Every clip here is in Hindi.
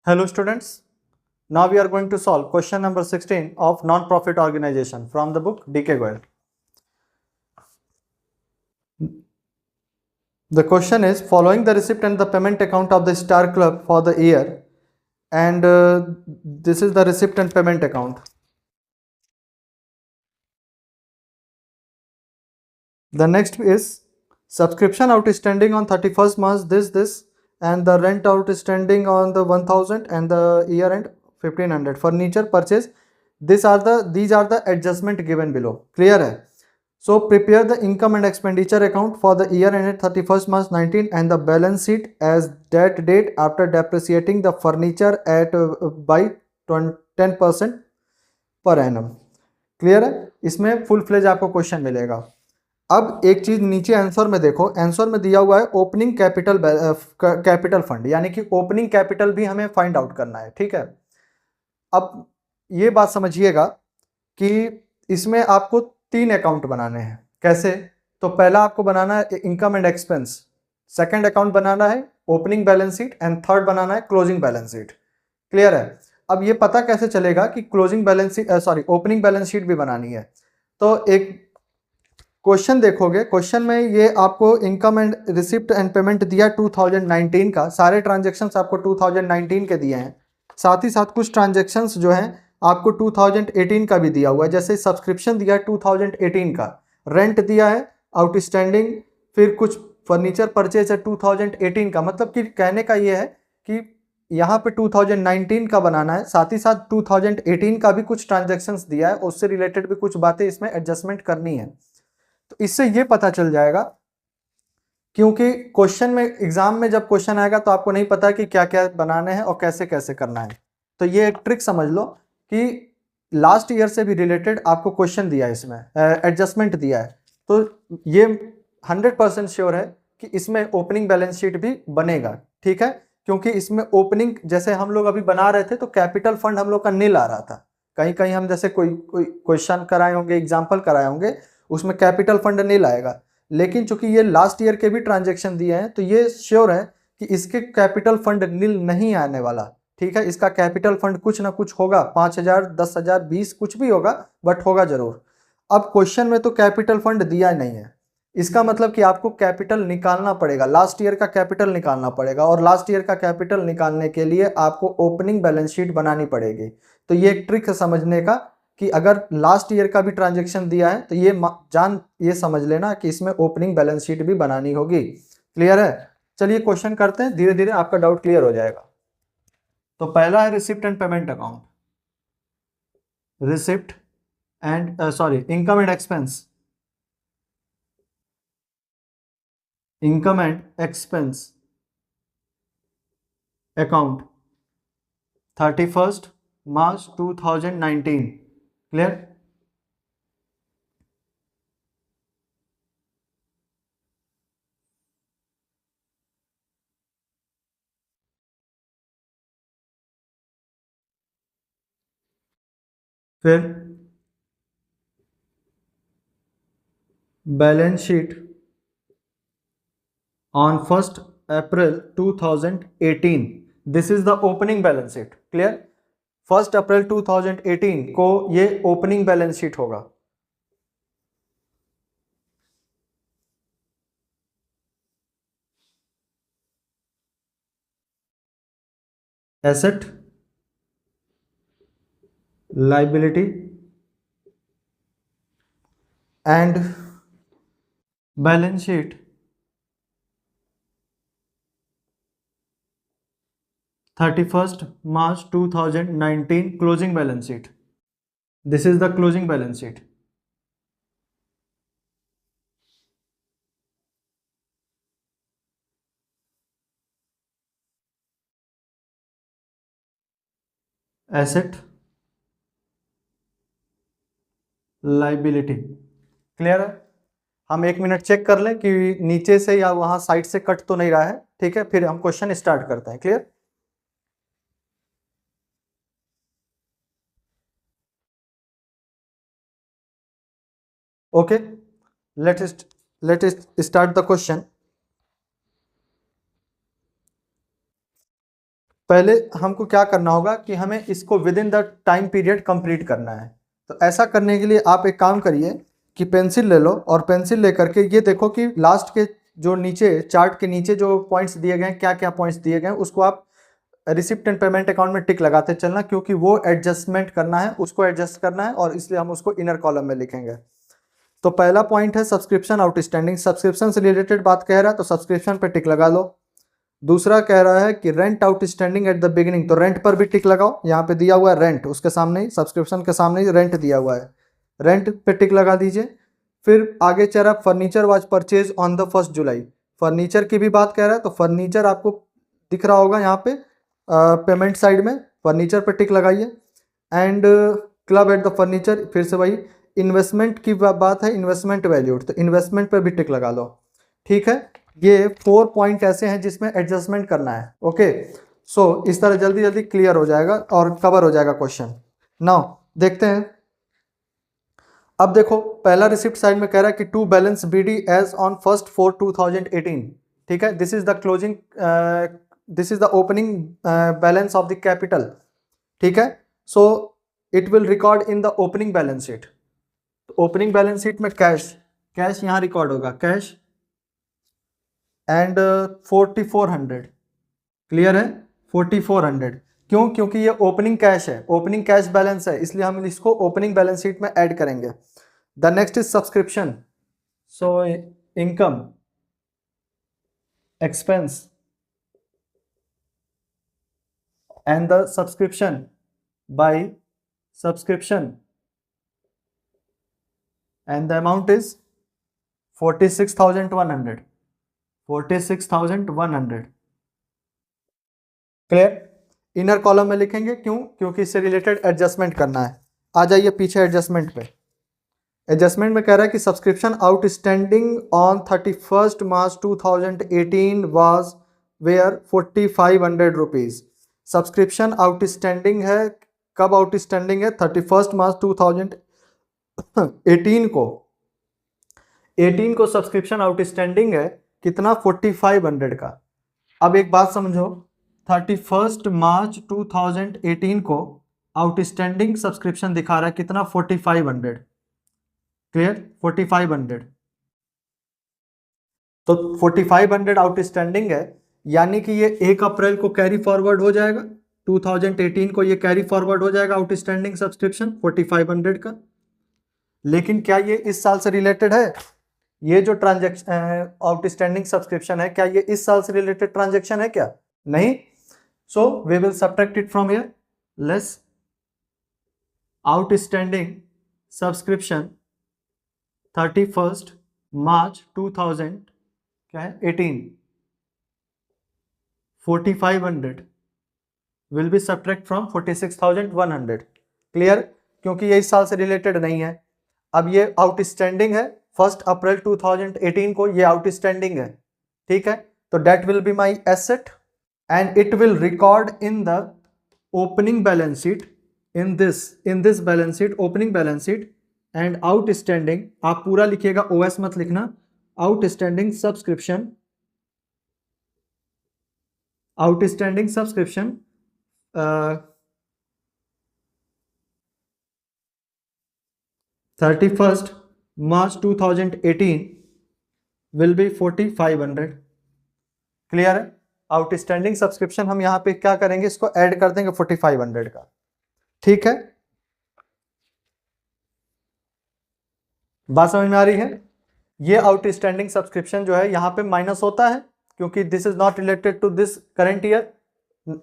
Hello students, now we are going to solve question number 16 of non-profit organization from the book D.K. Goyal. The question is following the receipt and the payment account of the Star Club for the year, and this is the receipt and payment account. The next is subscription outstanding on 31st March this and the rent outstanding on the 1000 and the year end 1500. Furniture purchase, these are the adjustment given below. Clear है? So prepare the income and expenditure account for the year ended 31st March 19 and the balance sheet as that date after depreciating the furniture at by 10% per annum. Clear है? इसमें फुल फ्लेज आपको क्वेश्चन मिलेगा. अब एक चीज नीचे आंसर में देखो, आंसर में दिया हुआ है ओपनिंग कैपिटल फंड, यानी कि ओपनिंग कैपिटल भी हमें फाइंड आउट करना है. ठीक है, अब ये बात समझिएगा कि इसमें आपको 3 अकाउंट बनाने हैं. कैसे? तो पहला आपको बनाना है income and expense, second account बनाना है opening balance sheet and third बनाना है क्लोजिंग बैलेंस शीट. क्लियर है? अब ये पता कैसे चलेगा कि closing balance sheet opening balance sheet भी बनानी है. तो एक क्वेश्चन देखोगे, क्वेश्चन में ये आपको income and receipt and payment दिया 2019 का, सारे ट्रांजेक्शन्स आपको 2019 के दिए हैं. साथ ही साथ कुछ ट्रांजेक्शन्स जो हैं आपको 2018 का भी दिया हुआ है. जैसे सब्सक्रिप्शन दिया है 2018 का, रेंट दिया है आउटस्टैंडिंग, फिर कुछ फर्नीचर परचेज है 2018 का. मतलब कि कहने का ये है कि यहाँ पे 2019 का बनाना है, साथ ही साथ 2018 का भी कुछ ट्रांजेक्शन्स दिया है, उससे रिलेटेड भी कुछ बातें इसमें एडजस्टमेंट करनी है. तो इससे ये पता चल जाएगा, क्योंकि क्वेश्चन में एग्जाम में जब क्वेश्चन आएगा तो आपको नहीं पता कि क्या क्या बनाने हैं और कैसे कैसे करना है. तो ये एक ट्रिक समझ लो कि लास्ट ईयर से भी रिलेटेड आपको क्वेश्चन दिया है, इसमें एडजस्टमेंट दिया है. तो ये 100% श्योर है कि इसमें ओपनिंग बैलेंस शीट भी बनेगा. ठीक है, क्योंकि इसमें ओपनिंग जैसे हम लोग अभी बना रहे थे तो कैपिटल फंड हम लोग का नील आ रहा था. कहीं कहीं हम जैसे कोई क्वेश्चन कराए होंगे, एग्जाम्पल कराए होंगे, उसमें कैपिटल फंड नील आएगा. लेकिन चूंकि ये लास्ट ईयर के भी ट्रांजेक्शन दिए हैं तो ये श्योर है कि इसके कैपिटल फंड नील नहीं आने वाला. ठीक है, इसका कैपिटल फंड कुछ ना कुछ होगा, 5000, 10,000, 20, कुछ भी होगा, बट होगा जरूर. अब क्वेश्चन में तो कैपिटल फंड दिया नहीं है, इसका मतलब कि आपको कैपिटल निकालना पड़ेगा, लास्ट ईयर का कैपिटल निकालना पड़ेगा. और लास्ट ईयर का कैपिटल निकालने के लिए आपको ओपनिंग बैलेंस शीट बनानी पड़ेगी. तो ये एक ट्रिक है समझने का कि अगर लास्ट ईयर का भी ट्रांजेक्शन दिया है तो ये समझ लेना कि इसमें ओपनिंग बैलेंस शीट भी बनानी होगी. क्लियर है? चलिए क्वेश्चन करते हैं, धीरे धीरे आपका डाउट क्लियर हो जाएगा. तो पहला है receipt and payment account. Receipt and income and expense, income and expense account 31st March 2019. Clear? फिर balance sheet on 1st April 2018. This is the opening balance sheet. Clear? 1st April 2018 को ये ओपनिंग बैलेंस शीट होगा. Asset, liability and balance sheet 31st March 2019 closing balance sheet. This is the closing balance sheet. Asset, liability. Clear है? हम 1 मिनट चेक कर लें कि नीचे से या वहां साइड से कट तो नहीं रहा है. ठीक है, फिर हम क्वेश्चन स्टार्ट करते हैं. Clear? Okay, let us start the question. पहले हमको क्या करना होगा कि हमें इसको with in the time period complete करना है। तो ऐसा करने के लिए आप एक काम करिए कि पेंसिल ले लो और पेंसिल लेकर के ये देखो कि लास्ट के जो नीचे चार्ट के नीचे जो पॉइंट्स दिए गए हैं, क्या क्या पॉइंट्स दिए गए हैं, उसको आप रिसिप्ट एंड पेमेंट अकाउंट में टिक लगाते चलना, क्योंकि वो एडजस्टमेंट करना है, उसको एडजस्ट करना है और इसलिए हम उसको इनर कॉलम में लिखेंगे। तो पहला पॉइंट है सब्सक्रिप्शन आउटस्टैंडिंग, सब्सक्रिप्शन से रिलेटेड बात कह रहा है तो सब्सक्रिप्शन पे टिक लगा लो। दूसरा कह रहा है कि rent outstanding at the beginning, तो रेंट पर भी टिक लगाओ, यहाँ पे दिया हुआ है रेंट, उसके सामने ही सब्सक्रिप्शन के सामने ही रेंट दिया हुआ है, रेंट पे टिक लगा दीजिए। फिर आगे चल रहा furniture was purchase on the 1 July, furniture की भी बात कह रहा है तो फर्नीचर आपको दिख रहा होगा यहाँ पे पेमेंट साइड में, फर्नीचर पे टिक लगाइए। And club at the furniture, फिर से वही इन्वेस्टमेंट की बात है, इन्वेस्टमेंट वैल्यूड, तो इन्वेस्टमेंट पर भी टिक लगा लो। ठीक है, ये 4 पॉइंट ऐसे हैं जिसमें एडजस्टमेंट करना है। ओके, सो इस तरह जल्दी जल्दी क्लियर हो जाएगा और कवर हो जाएगा क्वेश्चन। नाउ देखते हैं, अब देखो पहला रिसिप्ट साइड में कह रहा है कि to balance BD as on 1/4/2018। ठीक है, this is the closing, this is the opening balance of the capital. ठीक है, so it will record in the opening balance sheet. Opening balance sheet में कैश, कैश यहाँ रिकॉर्ड होगा, कैश एंड 4400, क्लियर है, 4400। क्यों? क्योंकि ये ओपनिंग कैश है, ओपनिंग कैश बैलेंस है, इसलिए हम इसको ओपनिंग बैलेंस शीट में ऐड करेंगे। The next is subscription, so income, expense and the subscription by subscription and the amount is 46,100, 46,100, clear. Inner column में लिखेंगे, क्यों? क्योंकि इससे रिलेटेड एडजस्टमेंट करना है। आ जाइए पीछे एडजस्टमेंट पे। एडजस्टमेंट में कह रहा है कि subscription outstanding on 31 March 2018 was were 4500 rupees. Subscription outstanding है, कब आउटस्टैंडिंग है? 31 मार्च 2018 को, 18 को सब्सक्रिप्शन आउटस्टैंडिंग है, कितना? 4500 का। अब एक बात समझो, 31 मार्च 2018 को आउटस्टैंडिंग सब्सक्रिप्शन दिखा रहा है कितना? 4500, क्लियर, 4500। तो 4500 आउटस्टैंडिंग है, यानी कि ये 1 अप्रैल को कैरी फॉरवर्ड हो जाएगा, 2018 को ये कैरी फॉरवर्ड हो जाएगा आउटस्टैंडिंग सब्सक्रिप्शन 4500 का। लेकिन क्या ये इस साल से रिलेटेड है? ये जो ट्रांजेक्शन आउटस्टैंडिंग सब्सक्रिप्शन है, क्या ये इस साल से रिलेटेड ट्रांजेक्शन है? क्या नहीं। So we will subtract it from here, less outstanding subscription 31 March 2000 क्या है 18, 4500 will be subtract from 46,100, clear, क्योंकि ये इस साल से रिलेटेड नहीं है। अब ये आउटस्टैंडिंग है 1 अप्रैल 2018 को, ये आउटस्टैंडिंग है, ठीक है। तो that will be my asset and it will record in the opening balance sheet, in this balance sheet, opening balance sheet. And outstanding आप पूरा लिखिएगा, ओएस मत लिखना, outstanding subscription, outstanding subscription 31 March 2018 will be 4500, clear है। आउटस्टैंडिंग सब्सक्रिप्शन हम यहाँ पे क्या करेंगे, इसको ऐड कर देंगे 4500 का, ठीक है। बात समझ में आ रही है? ये आउटस्टैंडिंग सब्सक्रिप्शन जो है यहाँ पे माइनस होता है, क्योंकि this is not related to this current year,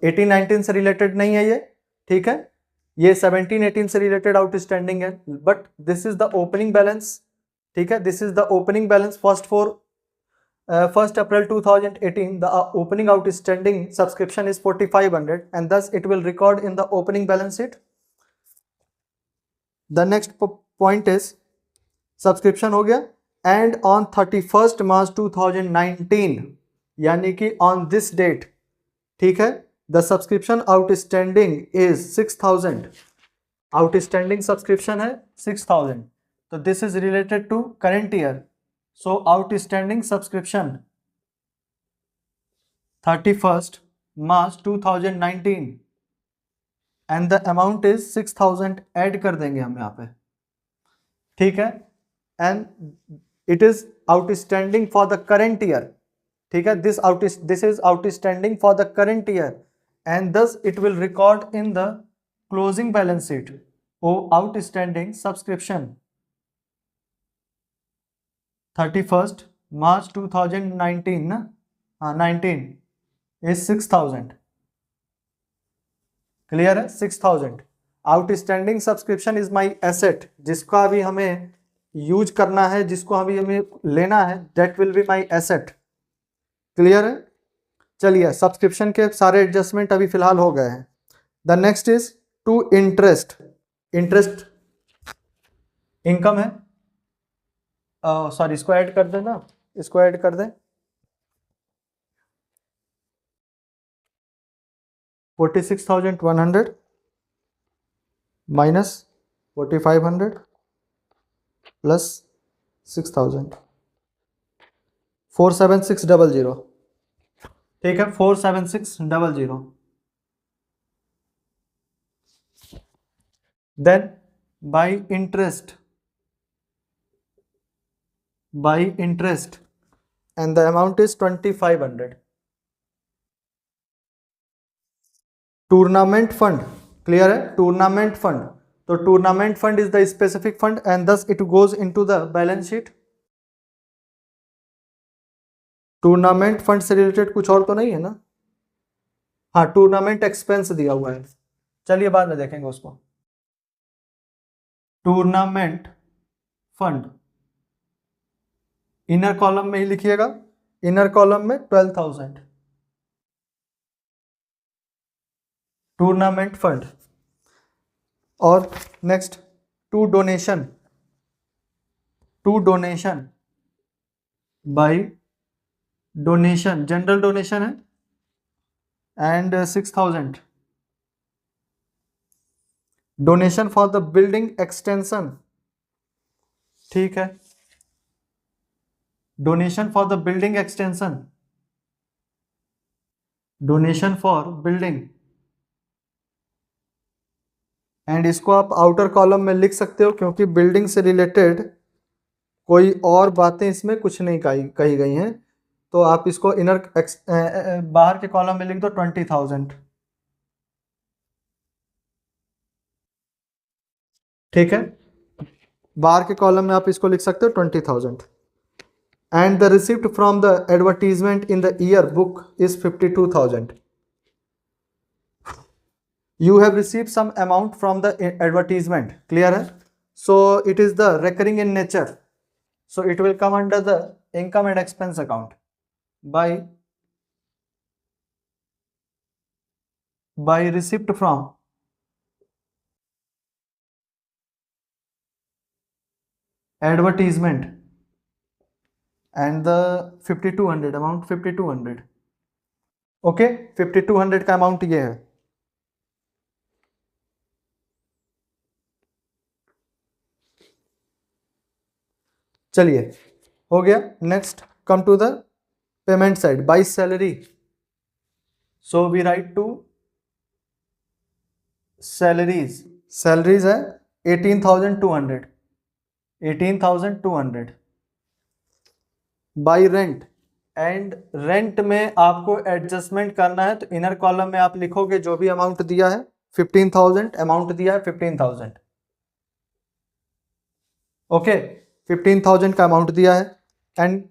18-19 से रिलेटेड नहीं है ये, ठीक है। ये 17-18 से रिलेटेड आउटस्टैंडिंग है, but this is the opening balance, ठीक है। This is the opening balance first April 2018, the opening outstanding subscription is 4500 and thus it will record in the opening balance sheet. The next point is subscription हो गया, and on 31 March 2019 यानी कि on this date, ठीक है, the subscription outstanding is 6000, outstanding subscription है 6000, तो this is related to current year, so outstanding subscription 31 March 2019 and the amount is 6000, add कर देंगे हम यहाँ पे, ठीक है, and it is outstanding for the current year, ठीक है, this is outstanding for the current year and thus it will record in the closing balance sheet oh outstanding subscription 31st March 2019 ना, हाँ 19 इज 6000, क्लियर है, 6000 outstanding subscription is my asset, जिसका अभी हमें यूज करना है, जिसको अभी हमें लेना है, that will be my asset, clear है। चलिए सब्सक्रिप्शन के सारे एडजस्टमेंट अभी फिलहाल हो गए हैं। The next is to interest, interest income है, सॉरी इसको ऐड कर देना, इसको ऐड कर दें, 46,100 माइनस 4500 प्लस 6000, 47600, ठीक है, 47600। Then by interest and the amount is 2500। Tournament fund, clear है, टूर्नामेंट फंड, तो tournament fund is the specific fund and thus it goes into the balance sheet. Tournament fund से रिलेटेड कुछ और तो नहीं है ना, हाँ टूर्नामेंट एक्सपेंस दिया हुआ है, चलिए बाद में देखेंगे उसको। टूर्नामेंट फंड इनर कॉलम में ही लिखिएगा, इनर कॉलम में 12,000 टूर्नामेंट फंड। और next to donation by donation, general donation है and 6000 donation for the building extension, ठीक है, donation for the building extension, donation for building, and इसको आप आउटर कॉलम में लिख सकते हो क्योंकि बिल्डिंग से रिलेटेड कोई और बातें इसमें कुछ नहीं कही गई हैं, तो आप इसको बाहर के कॉलम में लिख दो 20,000, ठीक है, बाहर के कॉलम में आप इसको लिख सकते हो 20,000 and the receipt from the advertisement in the year book is 52,000। You have received some amount from the advertisement, clear है, so it is the recurring in nature, so it will come under the income and expense account by receipt from advertisement and the 5200 amount 5200, okay, 5200 का अमाउंट ये है। चलिए हो गया। Next come to the payment side by salary, so we write to salaries है 18,200 बाय रेंट, एंड रेंट में आपको एडजस्टमेंट करना है, तो इनर कॉलम में आप लिखोगे जो भी अमाउंट दिया है 15,000, अमाउंट दिया है 15,000, ओके 15,000 का अमाउंट दिया है, एंड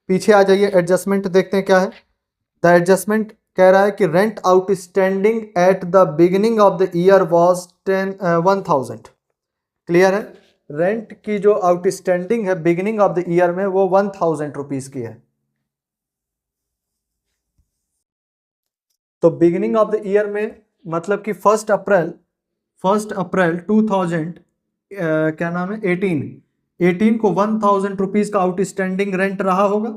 पीछे आ जाइए एडजस्टमेंट देखते हैं क्या है। द एडजस्टमेंट कह रहा है कि rent outstanding at the beginning of the year was 1,000, clear है, रेंट की जो आउटस्टैंडिंग है बिगिनिंग ऑफ द ईयर में वो 1,000 रुपीज की है, तो बिगिनिंग ऑफ द ईयर में मतलब कि 1 अप्रैल 2000 क्या नाम है 18 को 1,000 रुपीज का आउटस्टैंडिंग रेंट रहा होगा।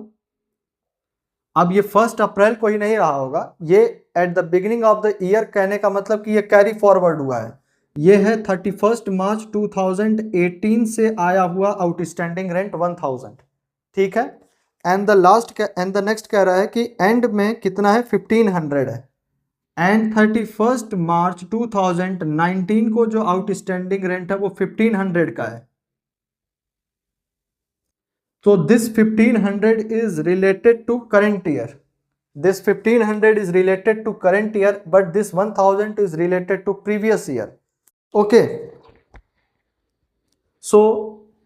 अब ये 1 अप्रैल को ही नहीं रहा होगा, ये at the beginning of the year कहने का मतलब कि ये कैरी फॉरवर्ड हुआ है, ये है 31 मार्च 2018 से आया हुआ आउटस्टैंडिंग रेंट 1,000, ठीक है, एंड द नेक्स्ट कह रहा है कि एंड में कितना है 1,500 है, एंड 31 मार्च 2019 को जो आउटस्टैंडिंग रेंट है वो 1500 का है. So this 1500 is related to current year. This 1500 is related to current year, but this 1000 is related to previous year. Okay. So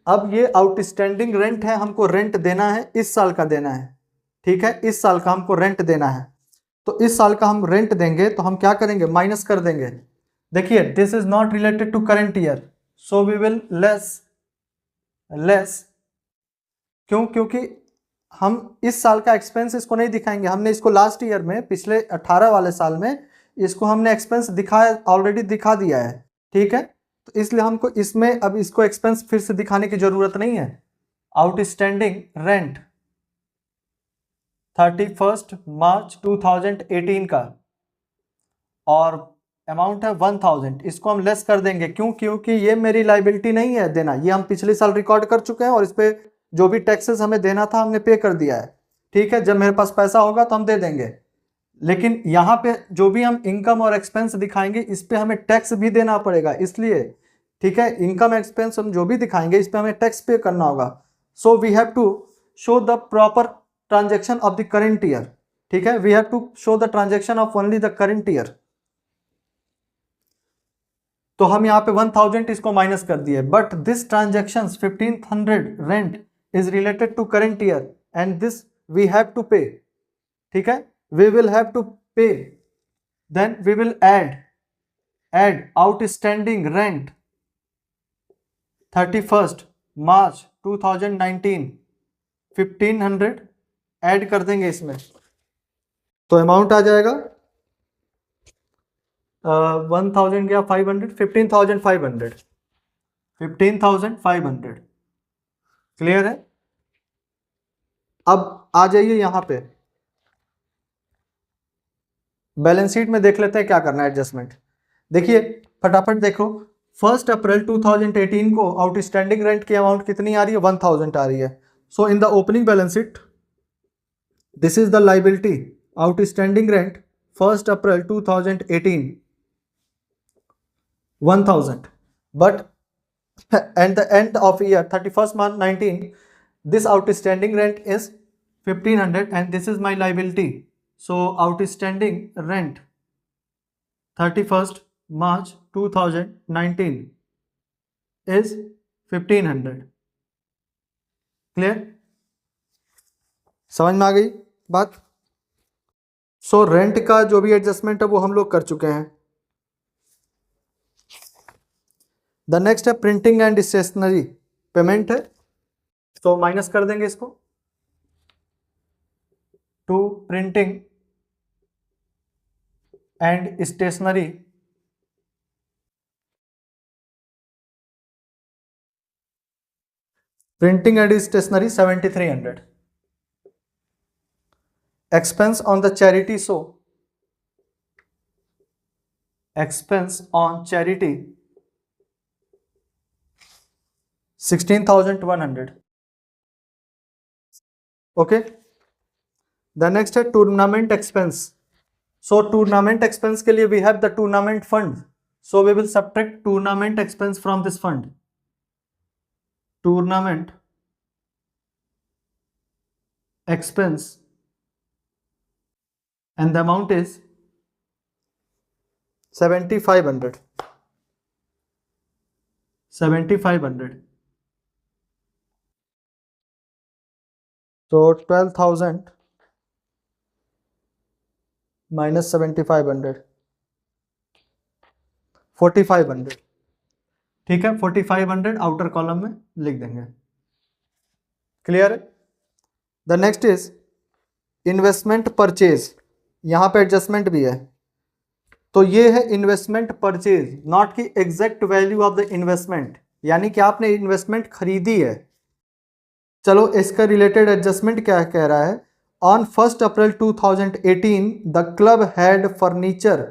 अब ये आउटस्टैंडिंग रेंट है, हमको रेंट देना है, इस साल का देना है. ठीक है, इस साल का हमको रेंट देना है. तो इस साल का हम रेंट देंगे तो हम क्या करेंगे, माइनस कर देंगे. देखिए, this is not related to current year, so we will less. क्यों? क्योंकि हम इस साल का एक्सपेंस इसको नहीं दिखाएंगे. हमने इसको लास्ट ईयर में, पिछले 18 वाले साल में इसको हमने एक्सपेंस दिखाया, ऑलरेडी दिखा दिया है. ठीक है, तो इसलिए हमको इसमें अब इसको एक्सपेंस फिर से दिखाने की जरूरत नहीं है. आउटस्टैंडिंग रेंट 31 मार्च 2018 का और अमाउंट है 1000, इसको हम लेस कर देंगे. क्यों? क्योंकि ये मेरी लाइबिलिटी नहीं है देना, ये हम पिछले साल रिकॉर्ड कर चुके हैं और इस पे जो भी टैक्सेस हमें देना था हमने पे कर दिया है. ठीक है, जब मेरे पास पैसा होगा तो हम दे देंगे. लेकिन यहाँ पे जो भी हम इनकम और एक्सपेंस दिखाएंगे इस पे हमें टैक्स भी देना पड़ेगा, इसलिए. ठीक है, इनकम एक्सपेंस हम जो भी दिखाएंगे इस पे हमें टैक्स पे करना होगा. So we have to show the proper transaction of the current year. ठीक है, we have to show the transaction of only the current year. तो हम यहाँ पे 1000 इसको माइनस कर दिए. But this transaction 1500 rent is related to current year and this we have to pay. ठीक है, we will have to pay. Then we will add outstanding rent 31 March 2019 1500 add कर देंगे इसमें, तो अमाउंट आ जाएगा 1000 या 500, 15,500. क्लियर है? अब आ जाइए यहां पे बैलेंस शीट में, देख लेते हैं क्या करना है एडजस्टमेंट. देखिए फटाफट देखो, 1 अप्रैल 2018 को आउटस्टैंडिंग रेंट की अमाउंट कितनी आ रही है, 1000 आ रही है. So in the opening balance sheet this is the liability outstanding rent 1 April 2018 1000. But at the end of year 31st March 19 this outstanding rent is 1500 and this is my liability. So outstanding rent 31st March 2019 is 1500. Clear? समझ में आ गई बात? सो रेंट का जो भी एडजस्टमेंट है वो हम लोग कर चुके हैं. द नेक्स्ट है प्रिंटिंग एंड स्टेशनरी पेमेंट है, तो माइनस कर देंगे इसको. To printing and stationery printing and stationery 7300. Expense on the charity show, expense on charity 16,100. Okay, the next है tournament expense. So tournament expense के लिए we have the tournament fund, so we will subtract tournament expense from this fund. Tournament expense and the amount is 7500. 7500. So 12,000 minus 7500 4500. ठीक है, 4500 आउटर कॉलम में लिख देंगे. क्लियर है? The next is investment purchase. यहां पे एडजस्टमेंट भी है, तो ये है इन्वेस्टमेंट परचेज, नॉट की exact value of the investment, यानी कि आपने इन्वेस्टमेंट खरीदी है. चलो इसका रिलेटेड एडजस्टमेंट क्या कह रहा है. On 1 April 2018 the club had furniture,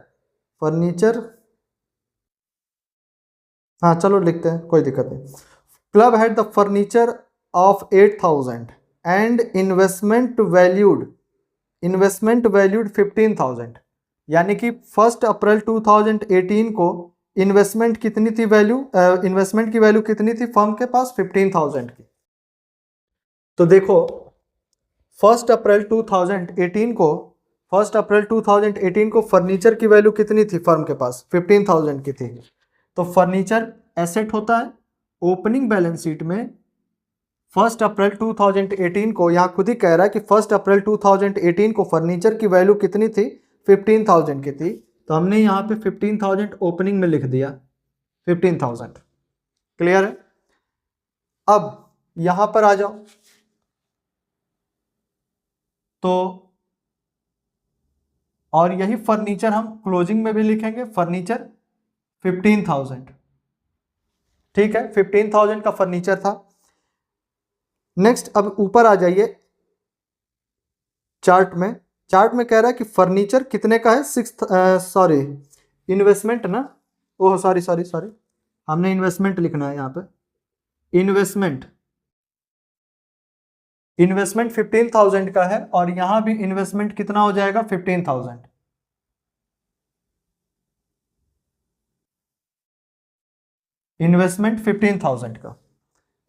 हाँ चलो लिखते हैं, कोई दिक्कत नहीं. Club had the furniture of 8000 and investment valued 15,000. यानी कि 1 अप्रैल 2018 को इन्वेस्टमेंट कितनी थी, वैल्यू इन्वेस्टमेंट की वैल्यू कितनी थी फर्म के पास, 15,000 की। तो देखो 1 अप्रैल 2018 को 1 अप्रैल 2018 को फर्नीचर की वैल्यू कितनी थी फर्म के पास, 15,000 की थी। तो फर्नीचर एसेट होता है, ओपनिंग बैलेंस शीट में 1 अप्रैल 2018 को, यहाँ खुद ही कह रहा है कि 1 अप्रैल 2018 को फर्नीचर की वैल्यू कितनी थी, 15,000 की थी। तो हमने यहाँ पे 15,000 ओपनिंग में लिख दिया, 15,000। क्लियर है। अब यहां पर आ जाओ, तो और यही फर्नीचर हम क्लोजिंग में भी लिखेंगे, फर्नीचर 15,000। ठीक है, 15,000 का फर्नीचर था। नेक्स्ट अब ऊपर आ जाइए चार्ट में। चार्ट में कह रहा है कि फर्नीचर कितने का है, सॉरी इन्वेस्टमेंट ना, ओह सॉरी सॉरी सॉरी, हमने इन्वेस्टमेंट लिखना है यहाँ पे। इन्वेस्टमेंट 15,000 का है और यहां भी इन्वेस्टमेंट कितना हो जाएगा, 15,000। इन्वेस्टमेंट 15,000 का।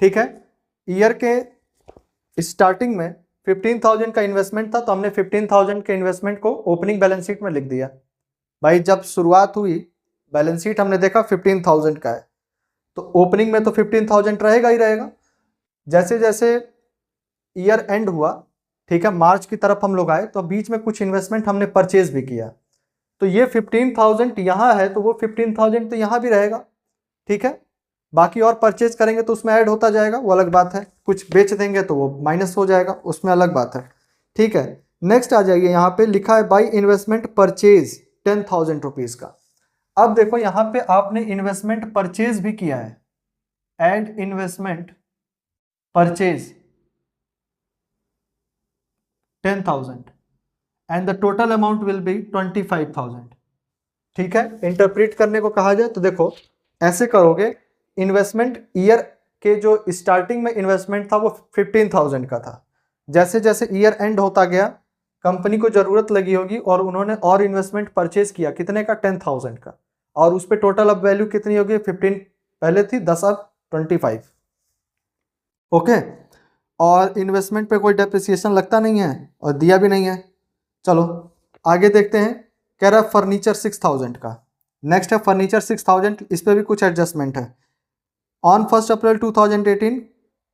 ठीक है, ईयर के स्टार्टिंग में 15,000 का इन्वेस्टमेंट था, तो हमने 15,000 के इन्वेस्टमेंट को ओपनिंग बैलेंस शीट में लिख दिया। भाई जब शुरुआत हुई बैलेंस शीट हमने देखा 15,000 का है, तो ओपनिंग में तो 15,000 रहेगा ही रहेगा। जैसे जैसे ईयर एंड हुआ, ठीक है, मार्च की तरफ हम लोग आए, तो बीच में कुछ इन्वेस्टमेंट हमने परचेज भी किया, तो ये 15,000 यहाँ है, तो वो 15,000 तो यहाँ भी रहेगा। ठीक है, बाकी और परचेज करेंगे तो उसमें ऐड होता जाएगा, वो अलग बात है। कुछ बेच देंगे तो वो माइनस हो जाएगा, उसमें अलग बात है। ठीक है, नेक्स्ट आ जाइए, यहाँ पे लिखा है बाई इन्वेस्टमेंट परचेज 10,000 रुपीज का। अब देखो यहाँ पे आपने इन्वेस्टमेंट परचेज भी किया है, add investment purchase 10,000 and the total amount will be 25,000। ठीक है, इंटरप्रेट करने को कहा जाए तो देखो ऐसे करोगे, इन्वेस्टमेंट ईयर के जो स्टार्टिंग में इन्वेस्टमेंट था वो 15,000 का था। जैसे जैसे ईयर एंड होता गया, कंपनी को जरूरत लगी होगी और उन्होंने और इन्वेस्टमेंट परचेज किया, कितने का, 10,000 का, और उस पर टोटल अब वैल्यू कितनी होगी, 15 पहले थी, 10 अब 25। ओके, और इन्वेस्टमेंट पे कोई डेप्रिसिएशन लगता नहीं है और दिया भी नहीं है। चलो आगे देखते हैं, कह रहा है फर्नीचर 6,000 का। नेक्स्ट है फर्नीचर 6,000, इस पे भी कुछ एडजस्टमेंट है। On 1 April 2018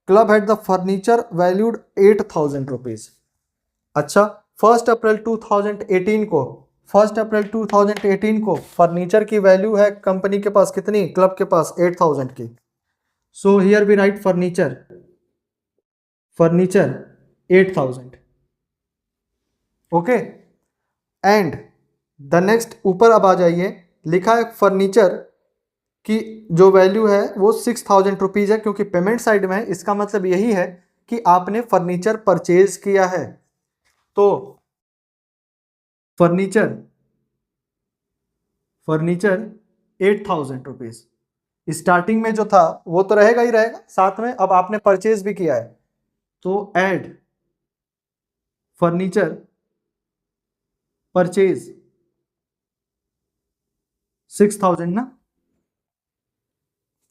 club had the furniture valued 8,000 rupees. अच्छा, 1 अप्रैल 2018 को 1 अप्रैल 2018 को फर्नीचर की वैल्यू है कंपनी के पास कितनी, क्लब के पास 8,000 की। So here we write furniture 8,000। Okay, and the next ऊपर अब आ जाइए, लिखा है फर्नीचर की जो वैल्यू है वो 6,000 रुपीज है, क्योंकि पेमेंट साइड में है, इसका मतलब यही है कि आपने फर्नीचर परचेज किया है। तो फर्नीचर 8,000 रुपीज स्टार्टिंग में जो था वो तो रहेगा ही रहेगा, साथ में अब आपने परचेज भी किया है, तो ऐड फर्नीचर परचेज 6,000 ना,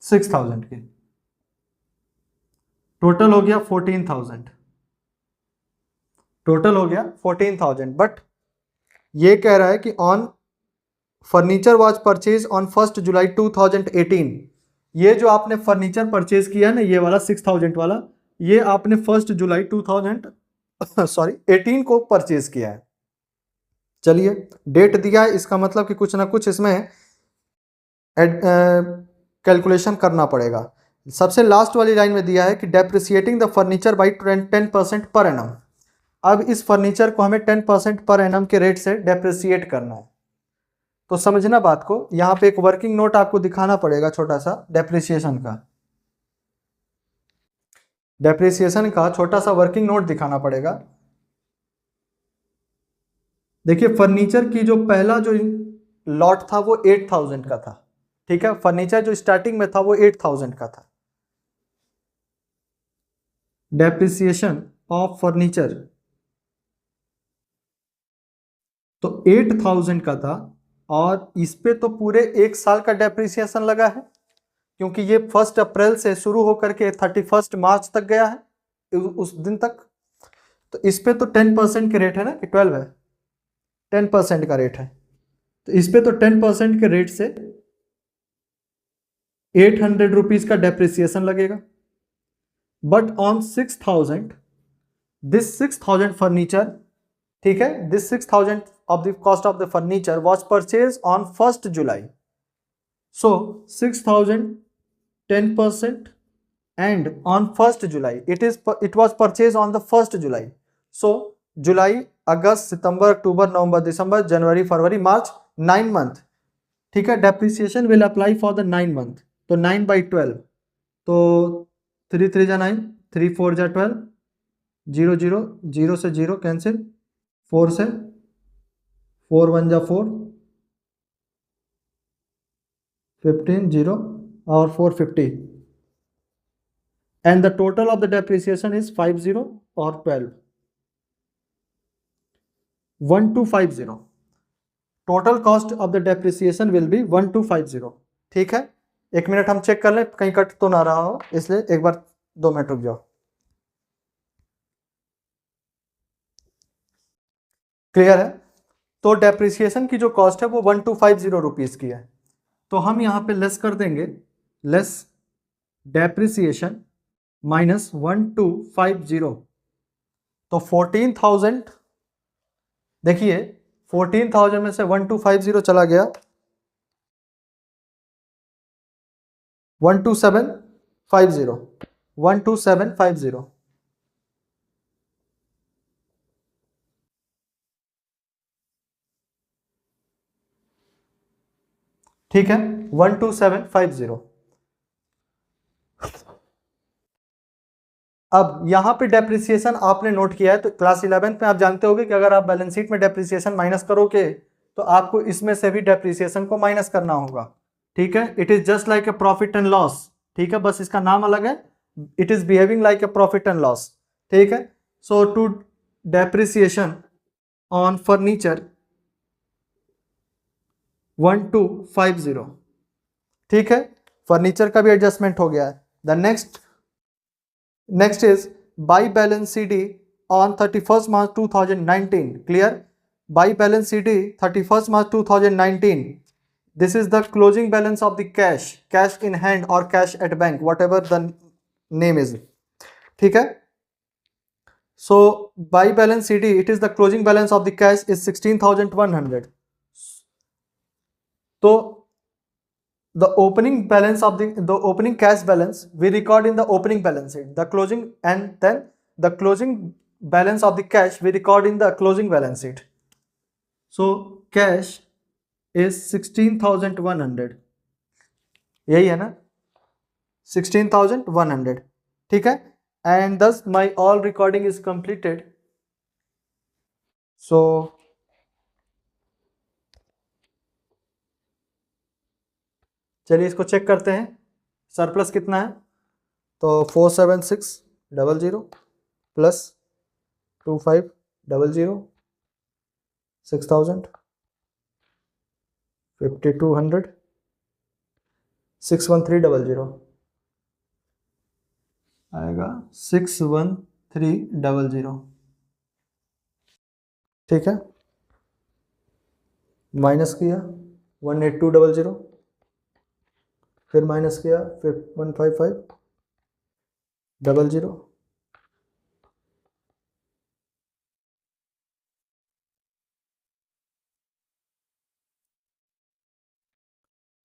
6,000 के टोटल हो गया 14,000, टोटल हो गया 14,000। बट ये कह रहा है कि on furniture was purchase on 1 जुलाई 2018। ये जो आपने फर्नीचर परचेज किया ना, ये वाला 6,000 वाला, ये आपने 1 जुलाई 2000 सॉरी 18 को परचेज किया है। चलिए, डेट दिया है, इसका मतलब कि कुछ ना कुछ इसमें कैलकुलेशन करना पड़ेगा। सबसे लास्ट वाली लाइन में दिया है कि depreciating the furniture by 10% per annum. अब इस फर्नीचर को हमें 10% पर एनम के रेट से डेप्रिसिएट करना है। तो समझना बात को, यहाँ पे एक वर्किंग नोट आपको दिखाना पड़ेगा छोटा सा, डेप्रिसिएशन का छोटा सा वर्किंग नोट दिखाना पड़ेगा। देखिए फर्नीचर की जो पहला जो लॉट था वो 8,000 का था। ठीक है, फर्नीचर जो स्टार्टिंग में था वो 8,000 का था। डेप्रिसिएशन ऑफ फर्नीचर तो 8000 का था और इस पे तो पूरे 1 साल का डेप्रिसिएशन लगा है, क्योंकि ये 1 अप्रैल से शुरू होकर के 31 मार्च तक गया है, उस दिन तक। तो इस पे तो 10% के रेट है ना, कि 12 है, 10% का रेट है। तो इस पे तो 10% के रेट से 800 रुपीज का डेप्रिसिएशन लगेगा। बट ऑन 6000, दिस 6000 फर्नीचर, ठीक है, this 6000 of the cost of the furniture was purchased on 1st July. So 6000 10% and on 1st July it was purchased on the 1st July. So July, August, September, October, November, December, January, February, March, 9 month, ठीक है। Depreciation will apply for the 9 month. तो 9/12, तो 3 3 जा 9, 3 4 जा 12, 0 0 0 से 0 कैंसिल, 4 से 4 1 जा 4, 15 0 और 4 50, and the total of the depreciation is 50 or 12, 1250। Total cost of the depreciation will be 1250। ठीक है, 1 मिनट हम चेक कर लें कहीं कट तो ना रहा हो, इसलिए एक बार 2 मिनट रुक जाओ। क्लियर है? तो डेप्रिसिएशन की जो कॉस्ट है वो 1250 रुपीज की है। तो हम यहां पे लेस कर देंगे, लेस डेप्रिसिएशन माइनस 1250, तो 14,000। देखिए 14,000 में से 1250 चला गया, 12750, 12750। ठीक है, 12750। अब यहां पे डेप्रिसिएशन आपने नोट किया है, तो क्लास 11th में आप जानते होंगे कि अगर आप बैलेंस शीट में डेप्रिसिएशन माइनस करोगे तो आपको इसमें से भी डेप्रिसिएशन को माइनस करना होगा। ठीक है, it is just like a profit and loss. ठीक है, बस इसका नाम अलग है, it is behaving like a profit and loss. ठीक है, सो टू डेप्रिसिएशन ऑन फर्नीचर 1250। ठीक है, फर्नीचर का भी एडजस्टमेंट हो गया है। The next is by balance CD on 31st March 2019। Clear? By balance CD 31st March 2019, this is the closing balance of the cash in hand or cash at bank, whatever the name is। ठीक है, so by balance CD it is the closing balance of the cash is 16,100। तो the opening balance of the opening cash balance we record in the opening balance sheet, the closing, and then the closing balance of the cash we record in the closing balance sheet। so cash is 16,100, यही है ना, 16,100। ठीक है, and thus my all recording is completed। so चलिए इसको चेक करते हैं, सरप्लस कितना है। तो 47600 प्लस 2500, 6000, 5200, 61300 आएगा, 61300। ठीक है, माइनस किया 18200, फिर माइनस किया फिर 15500,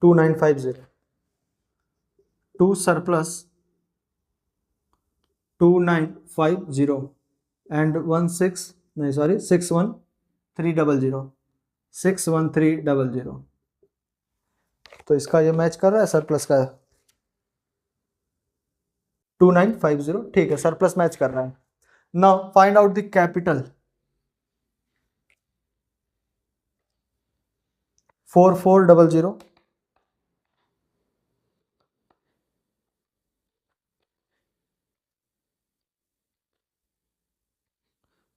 2950, टू सरप्लस 2950 एंड 61300, 61300। तो इसका ये मैच कर रहा है, सरप्लस का 2950। ठीक है, सरप्लस मैच कर रहा है। Now find out the capital. 4400,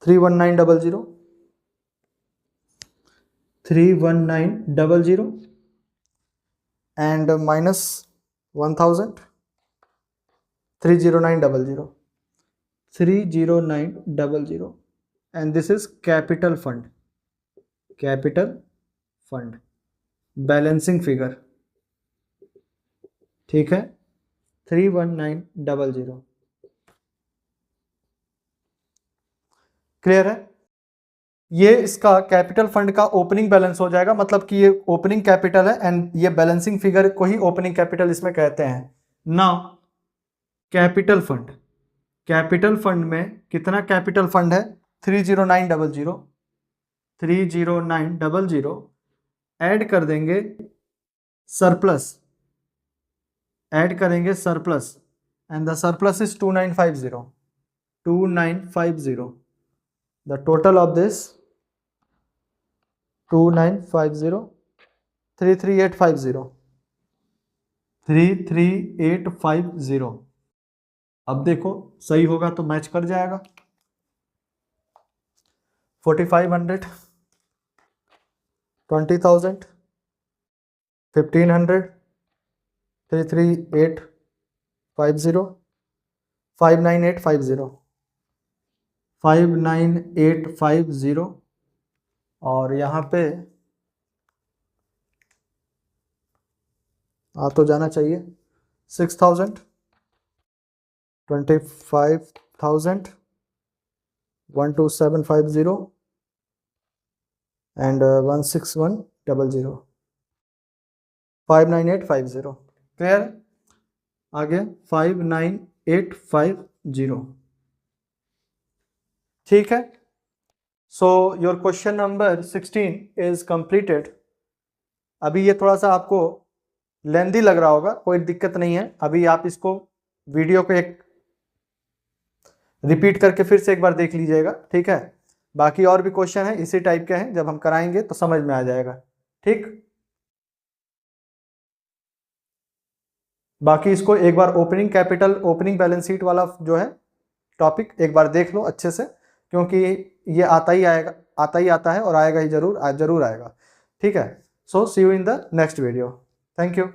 31900, 31900 and minus 1000, 30900, 30900, and this is capital fund, balancing figure, ठीक है, 31900। क्लियर है? ये इसका कैपिटल फंड का ओपनिंग बैलेंस हो जाएगा, मतलब कि ये ओपनिंग कैपिटल है एंड ये बैलेंसिंग फिगर को ही ओपनिंग कैपिटल इसमें कहते हैं। नाउ कैपिटल फंड में कितना कैपिटल फंड है? 30900, 30900 ऐड कर देंगे surplus, and the surplus is 2950, the total of this 2950, 33850। अब देखो सही होगा तो मैच कर जाएगा। 4500, 20,000, 1500, 33850, 59850, और यहाँ पे आ तो जाना चाहिए 6000, 25,000, 12750 and 16100, 59850। क्लियर? आगे 59850। ठीक है। So your question number 16 is completed. अभी ये थोड़ा सा आपको लेंदी लग रहा होगा, कोई दिक्कत नहीं है। अभी आप इसको वीडियो को एक रिपीट करके फिर से एक बार देख लीजिएगा, ठीक है। बाकी और भी क्वेश्चन है इसी टाइप के हैं, जब हम कराएंगे तो समझ में आ जाएगा, ठीक। बाकी इसको एक बार opening capital, opening balance sheet वाला जो है टॉपिक एक बार देख लो अच्छे से, क्योंकि ये आता ही आता है और आएगा ही जरूर आएगा, ठीक है। So see you in the next video. Thank you.